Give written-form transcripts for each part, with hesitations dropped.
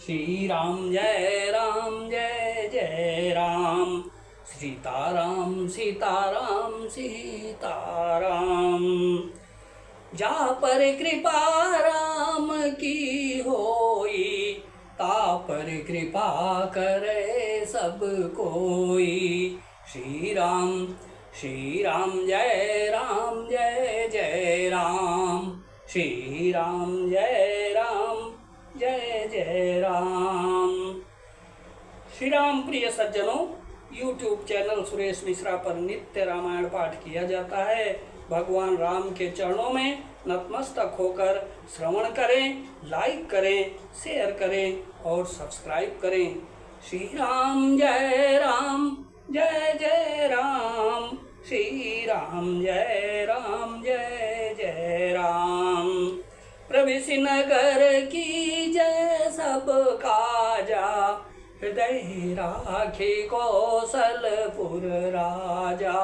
श्री राम जय जय राम। सीताराम सीताराम सीताराम। जा पर कृपा राम की होई, ता पर कृपा करे सब कोई। श्री राम जय जय राम। श्री राम जय राम। श्री राम प्रिय सज्जनों, YouTube चैनल सुरेश मिश्रा पर नित्य रामायण पाठ किया जाता है। भगवान राम के चरणों में नतमस्तक होकर श्रवण करें, लाइक करें, शेयर करें और सब्सक्राइब करें। श्री राम जय राम। श्री राम जय जय राम। प्रवेश नगर की जय सब काजा, हृदय राखे कौशलपुर राजा।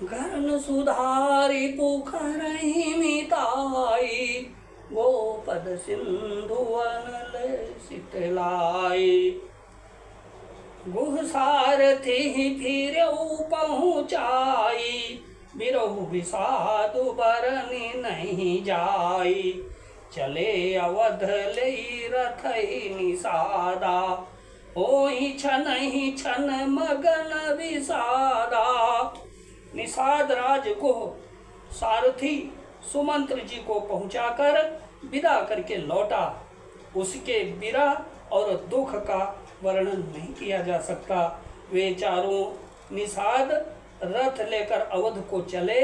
घरन सुधारी पुखरहि मिताई, गोपद सिंधु अनल शीतलाई। गुह सारथी फिरऊ पहुँचाई, बिरहु विषादु बरनि नहीं जाई। चले अवध लई रथई निषादा, होई छनहि छन मगन विषादा। निषाद राज को सारथी सुमंत्र जी को पहुंचाकर विदा करके लौटा। उसके विरह और दुख का वर्णन नहीं किया जा सकता। वे चारों निषाद रथ लेकर अवध को चले।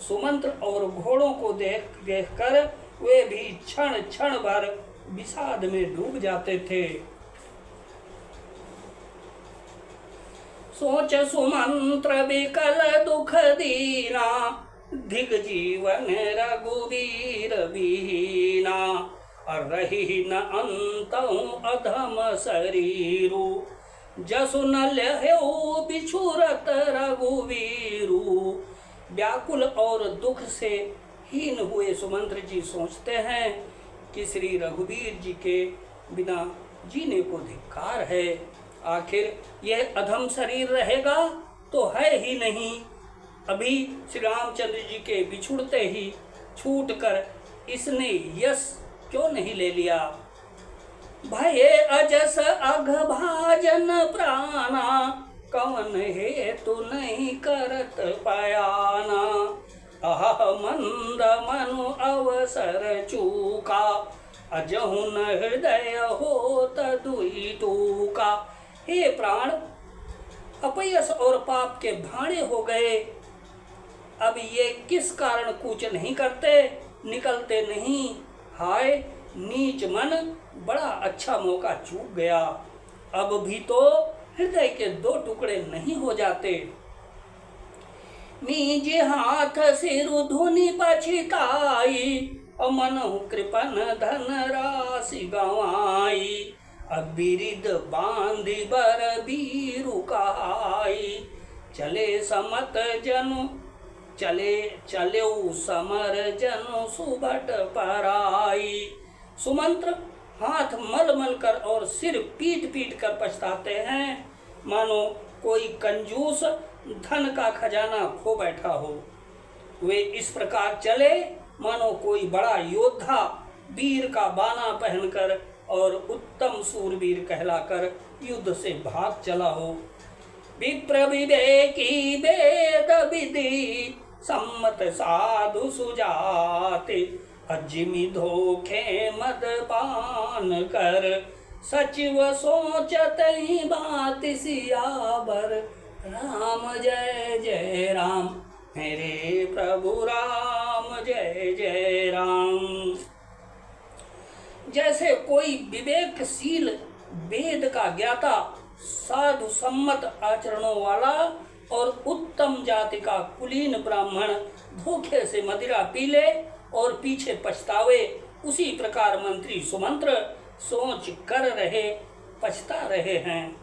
सुमंत्र और घोड़ों को देखकर वे भी क्षण क्षण भर विषाद में डूब जाते थे। सोच सुमंत्र विकल दुख दीना, धिग जीवन रघुवीर बीना। रही न अंतहु अधम शरीरु, जसु न लहु बिछुरत रघुवीरु। व्याकुल और दुख से हीन हुए सुमंत्र जी सोचते हैं कि श्री रघुवीर जी के बिना जीने को धिक्कार है। आखिर यह अधम शरीर रहेगा तो है ही नहीं। अभी श्री रामचंद्र जी के बिछुड़ते ही छूटकर इसने यश क्यों नहीं ले लिया। भय अजस अघ भाजन प्राणा, कवन हेतु नहीं करत पयाना। अह मंद मनु अवसर चूका, अजहु न हृदय होत दुई टूका। हे प्राण, अपयश और पाप के भाणे हो गए। अब ये किस कारण कूच नहीं करते, निकलते नहीं। हाय नीच मन, बड़ा अच्छा मौका चूक गया। अब भी तो हृदय के दो टुकड़े नहीं हो जाते। निज हाथ सिरु धुनि पछिताई, मनहु कृपन धन राशि गवाई। अबिरिद बांधि बर बीरु कहाई, चले समत जनु चले समर जनु सुबट पराई। सुमंत्र हाथ मल मल कर और सिर पीट पीट कर पछताते हैं, मानो कोई कंजूस धन का खजाना खो बैठा हो। वे इस प्रकार चले मानो कोई बड़ा योद्धा वीर का बाना पहनकर और उत्तम सूरवीर कहलाकर युद्ध से भाग चला हो। विप्र विवेकी वेद विधि, सम्मत साधु सुजाते। अजिमि धोखे मद पान कर, सचिव सोचत ही बात सियावर। राम जय राम, मेरे प्रभु राम जय राम। जैसे कोई विवेकशील वेद का ज्ञाता, साधु सम्मत आचरणों वाला और उत्तम जाति का कुलीन ब्राह्मण धोखे से मदिरा पी ले और पीछे पछतावे, उसी प्रकार मंत्री सुमंत्र सोच कर पछता रहे हैं।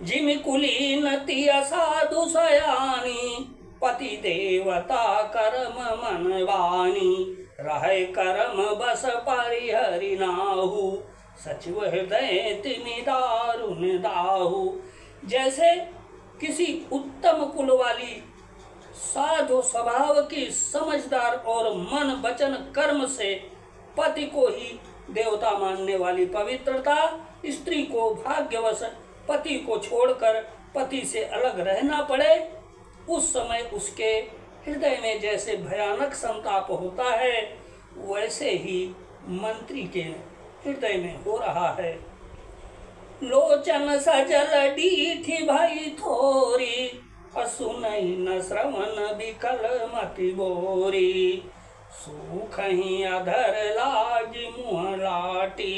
जिमि कुलीन तिय साधु सयानी, पति देवता कर्म मनवानी। रहे करम बस परिहरि नाहु, सचिव हृदय तिमि दारुण दाहु। जैसे किसी उत्तम कुल वाली साधु स्वभाव की समझदार और मन वचन कर्म से पति को ही देवता मानने वाली पवित्रता स्त्री को भाग्यवश पति को छोड़कर पति से अलग रहना पड़े, उस समय उसके हृदय में जैसे भयानक संताप होता है वैसे ही मंत्री के हृदय में हो रहा है। लोचन सजल डीठी भई थोरी, असुनई न श्रवण विकल मति बोरी। सूखहि अधर लागी मुँह लाटी,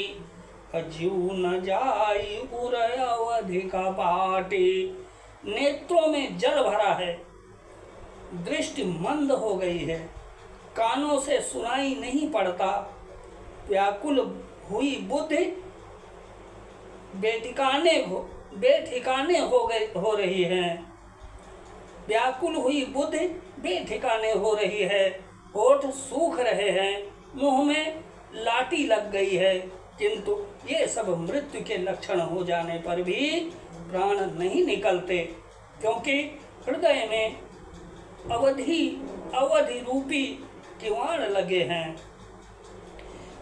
जीव न जाई उर अवधि का पाटी। नेत्रों में जल भरा है, दृष्टि मंद हो गई है, कानों से सुनाई नहीं पड़ता। व्याकुल हुई बुद्धि बेठिकाने हो रही है। व्याकुल हुई बुद्धि बेठिकाने हो रही है। होठ सूख रहे हैं, मुंह में लाठी लग गई है, किंतु ये सब मृत्यु के लक्षण हो जाने पर भी प्राण नहीं निकलते, क्योंकि हृदय में अवधि रूपी किवाड़ लगे हैं।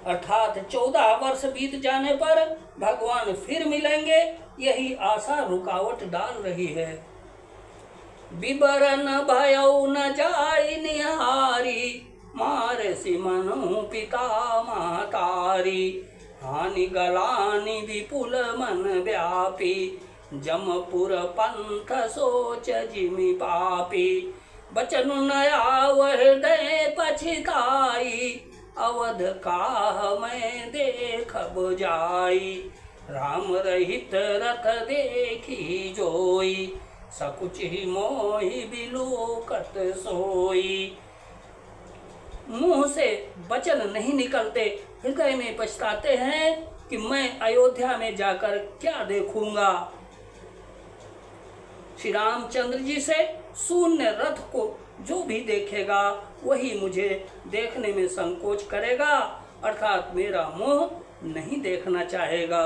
अर्थात 14 वर्ष बीत जाने पर भगवान फिर मिलेंगे, यही आशा रुकावट डाल रही है। विवरण भयउ न जाई निहारी, मारे सिमनु पिता मातारी। हानि गलानि विपुल मन व्यापी, जमपुर पंथ सोच जिमि पापी। बचन नयाव हृदय पछिताई, अवध काह मैं देख बुझाई। राम रहित रथ देखी जोई, सकुच ही मोहि बिलोकत सोई। मुंह से वचन नहीं निकलते, हृदय में पछताते हैं कि मैं अयोध्या में जाकर क्या देखूंगा। श्री रामचंद्र जी से शून्य रथ को जो भी देखेगा वही मुझे देखने में संकोच करेगा, अर्थात मेरा मुंह नहीं देखना चाहेगा।